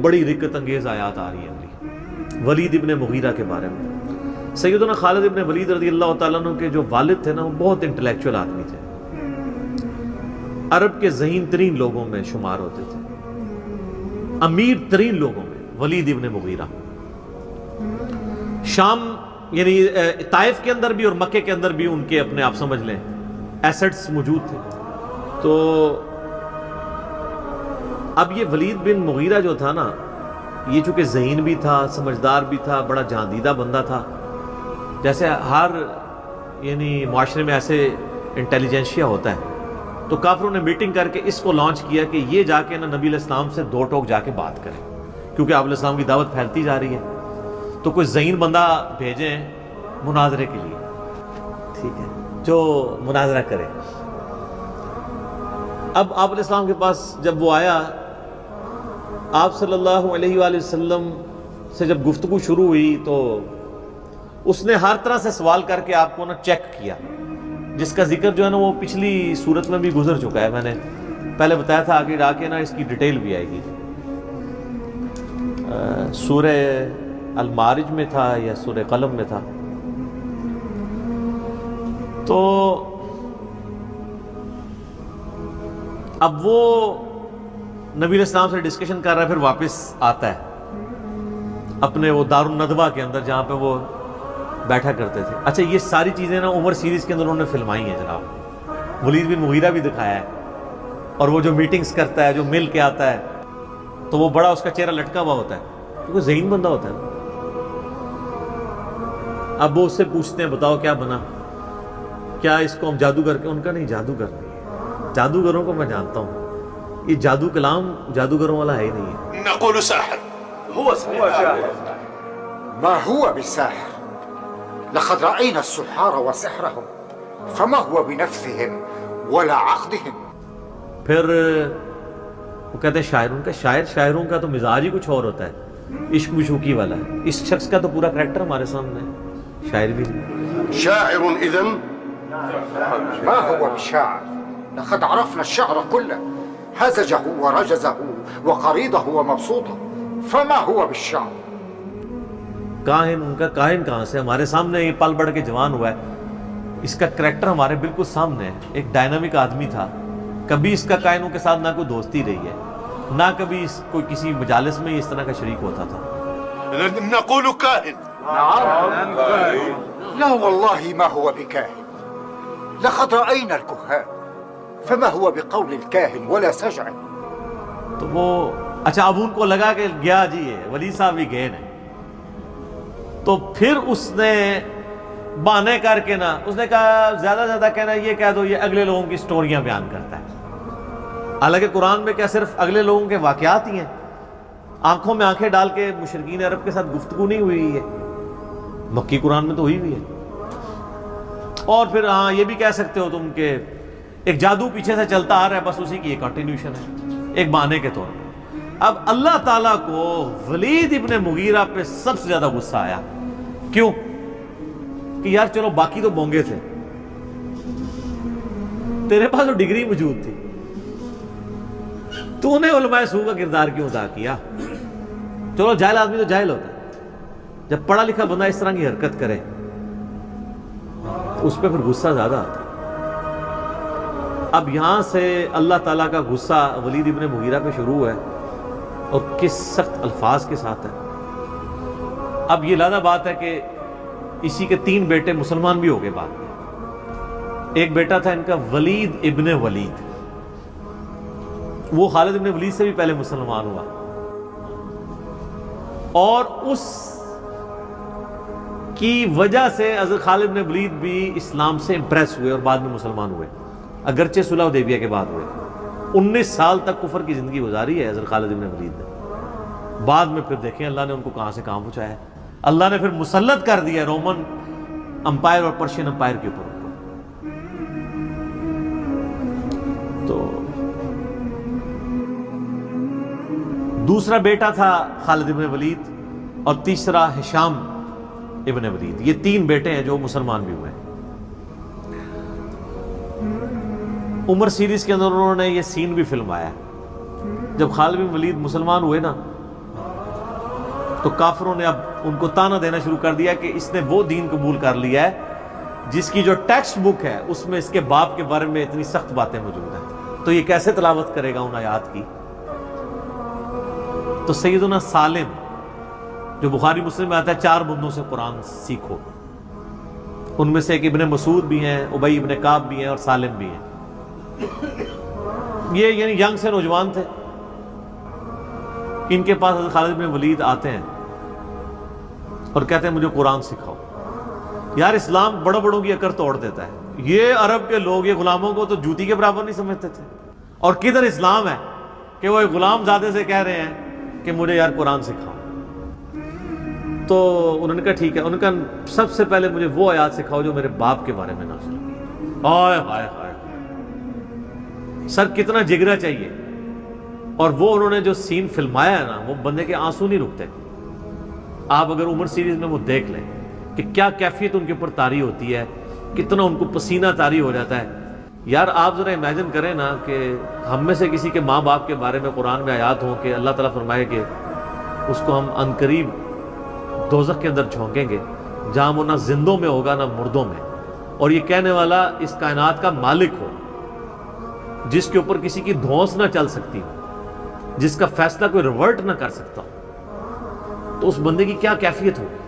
بڑی رکت انگیز آیات آ رہی ہیں ولید ابن مغیرہ کے بارے میں۔ سیدنا خالد ابن ولید رضی اللہ تعالیٰ عنہ کے جو والد تھے نا، وہ بہت انٹلیکچوئل آدمی تھے، عرب کے ذہین ترین لوگوں میں شمار ہوتے تھے، امیر ترین لوگوں میں ولید ابن مغیرہ۔ شام یعنی طائف کے اندر بھی اور مکے کے اندر بھی ان کے اپنے آپ سمجھ لیں ایسٹس موجود تھے۔ تو اب یہ ولید بن مغیرہ جو تھا نا، یہ چونکہ ذہین بھی تھا، سمجھدار بھی تھا، بڑا جہاندیدہ بندہ تھا، جیسے ہر یعنی معاشرے میں ایسے انٹیلیجنشیا ہوتا ہے، تو کافروں نے میٹنگ کر کے اس کو لانچ کیا کہ یہ جا کے نا نبی علیہ السلام سے دو ٹوک جا کے بات کریں، کیونکہ آپ علیہ السلام کی دعوت پھیلتی جا رہی ہے، تو کوئی ذہین بندہ بھیجیں مناظرے کے لیے، ٹھیک ہے، جو مناظرہ کرے۔ اب آپ علیہ السلام کے پاس جب وہ آیا، آپ صلی اللہ علیہ وآلہ وسلم سے جب گفتگو شروع ہوئی تو اس نے ہر طرح سے سوال کر کے آپ کو نا چیک کیا، جس کا ذکر جو ہے نا وہ پچھلی صورت میں بھی گزر چکا ہے، میں نے پہلے بتایا تھا، آگے آ کے نا اس کی ڈیٹیل بھی آئے گی۔ سورہ المعارج میں تھا یا سورہ قلم میں تھا۔ تو اب وہ نبی علیہ السلام سے ڈسکشن کر رہا ہے، پھر واپس آتا ہے اپنے وہ دار الندوہ کے اندر جہاں پہ وہ بیٹھا کرتے تھے۔ اچھا، یہ ساری چیزیں نا عمر سیریز کے اندر انہوں نے فلمائی ہیں جناب، ولید بن مغیرہ بھی دکھایا ہے، اور وہ جو میٹنگز کرتا ہے، جو مل کے آتا ہے، تو وہ بڑا اس کا چہرہ لٹکا ہوا ہوتا ہے، کیونکہ ذہین بندہ ہوتا ہے۔ اب وہ اس سے پوچھتے ہیں بتاؤ کیا بنا، کیا اس کو ہم جادوگر کے؟ ان کا نہیں، جادوگر نہیں ہے، جادوگروں کو میں جانتا ہوں، یہ جادو کلام جادوگروں والا ہے ہی نہیں ہے۔ نقول ساحر هو ساحر ما هو بالساحر لقد رأينا السحار وسحرهم فما هو بنفسهم ولا عقدهم۔ پھر وہ کہتے ہیں شاعر، ان کا شاعروں کا تو مزاج ہی کچھ اور ہوتا ہے، عشق مشوقی والا ہے۔ اس شخص کا تو پورا کریکٹر ہمارے سامنے ہے، شاعر بھی نہیں۔ شاعر اذن ما هو بشاعر لقد عرفنا الشعر كله هزجه ورجزه وقريضه ومبسوطه فما هو بالشعر۔ کاہن، ان کا کاہن کہاں سے؟ ہمارے سامنے یہ پل بڑھ کے جوان ہوا ہے، اس کا کریکٹر ہمارے بالکل سامنے ہے، ایک ڈائنامک آدمی تھا، کبھی اس کا کاہنوں کے ساتھ نہ کوئی دوستی رہی ہے، نہ کبھی کوئی کسی مجالس میں اس طرح کا شریک ہوتا تھا۔ نقول كاهن نعم لا والله ما هو بكاهن لقد رأينا الكهان فما هو بقول الكاهن ولا سجع۔ تو وہ اچھا، اب ان کو لگا کہ گیا جی یہ ولی صاحب ہی گئے ہیں، تو پھر اس نے بہانے کر کے نا، اس نے کہا زیادہ زیادہ کہنا یہ کہہ دو یہ اگلے لوگوں کی سٹوریاں بیان کرتا ہے، حالانکہ قرآن میں کیا صرف اگلے لوگوں کے واقعات ہی ہیں؟ آنکھوں میں آنکھیں ڈال کے مشرکین عرب کے ساتھ گفتگو نہیں ہوئی ہے، مکی قرآن میں تو ہوئی ہوئی ہے۔ اور پھر ہاں یہ بھی کہہ سکتے ہو تم کہ ایک جادو پیچھے سے چلتا آ رہا ہے، بس اسی کی ایک کنٹینیوشن ہے، ایک بہانے کے طور پر۔ اب اللہ تعالیٰ کو ولید ابن مغیرہ پہ سب سے زیادہ غصہ آیا، کیوں؟ کہ یار چلو باقی تو بونگے تھے، تیرے پاس تو ڈگری موجود تھی، تو نے علماء سوء کا کردار کیوں ادا کیا؟ چلو جاہل آدمی تو جاہل ہوتا ہے، جب پڑھا لکھا بندہ اس طرح کی حرکت کرے اس پہ پھر غصہ زیادہ آتا ہے۔ اب یہاں سے اللہ تعالیٰ کا غصہ ولید ابن مغیرہ پہ شروع ہے، اور کس سخت الفاظ کے ساتھ ہے۔ اب یہ لازم بات ہے کہ اسی کے 3 بیٹے مسلمان بھی ہو گئے بعد میں۔ ایک بیٹا تھا ان کا ولید ابن ولید، وہ خالد ابن ولید سے بھی پہلے مسلمان ہوا، اور اس کی وجہ سے حضرت خالد ابن ولید بھی اسلام سے امپریس ہوئے اور بعد میں مسلمان ہوئے، اگرچہ صلح حدیبیہ کے بعد ہوئے۔ 19 سال تک کفر کی زندگی گزاری ہے حضرت خالد ابن ولید نے، بعد میں پھر دیکھیں اللہ نے ان کو کہاں سے کہاں پہنچایا ہے، اللہ نے پھر مسلط کر دیا رومن امپائر اور پرشین امپائر کے اوپر۔ تو دوسرا بیٹا تھا خالد ابن ولید، اور تیسرا ہشام ابن ولید، یہ 3 بیٹے ہیں جو مسلمان بھی ہوئے ہیں۔ عمر سیریز کے اندر انہوں نے یہ سین بھی فلمایا ہے، جب خالد بن ولید مسلمان ہوئے نا تو کافروں نے اب ان کو تانا دینا شروع کر دیا کہ اس نے وہ دین قبول کر لیا ہے جس کی جو ٹیکسٹ بک ہے اس میں اس کے باپ کے بارے میں اتنی سخت باتیں موجود ہیں، تو یہ کیسے تلاوت کرے گا ان آیات کی؟ تو سیدنا سالم جو بخاری مسلم میں آتا ہے 4 بندوں سے قرآن سیکھو، ان میں سے ایک ابن مسعود بھی ہیں، ابی ابن کعب بھی ہیں اور سالم بھی ہیں۔ یہ یعنی ینگ سے نوجوان تھے، ان کے پاس حضرت خالد بن ولید آتے ہیں اور کہتے ہیں مجھے قرآن سکھاؤ۔ یار اسلام بڑوں بڑوں کی اکڑ توڑ دیتا ہے، یہ عرب کے لوگ یہ غلاموں کو تو جوتی کے برابر نہیں سمجھتے تھے، اور کدھر اسلام ہے کہ وہ ایک غلام زادے سے کہہ رہے ہیں کہ مجھے یار قرآن سکھاؤ۔ تو انہوں نے کہا ٹھیک ہے، انہوں نے کہا سب سے پہلے مجھے وہ آیات سکھاؤ جو میرے باپ کے بارے میں نازل ہوئی۔ ہائے ہائے ہائے، سر کتنا جگرا چاہیے، اور وہ انہوں نے جو سین فلمایا ہے نا، وہ بندے کے آنسو نہیں رکتے۔ آپ اگر عمر سیریز میں وہ دیکھ لیں کہ کیا کیفیت ان کے اوپر طاری ہوتی ہے، کتنا ان کو پسینہ طاری ہو جاتا ہے۔ یار آپ ذرا امیجن کریں نا کہ ہم میں سے کسی کے ماں باپ کے بارے میں قرآن میں آیات ہوں کہ اللہ تعالیٰ فرمائے کہ اس کو ہم عنقریب دوزخ کے اندر جھونکیں گے جہاں وہ نہ زندوں میں ہوگا نہ مردوں میں، اور یہ کہنے والا اس کائنات کا مالک ہو، جس کے اوپر کسی کی دھونس نہ چل سکتی ہو، جس کا فیصلہ کوئی ریورٹ نہ کر سکتا ہو، تو اس بندے کی کیا کیفیت ہوگی؟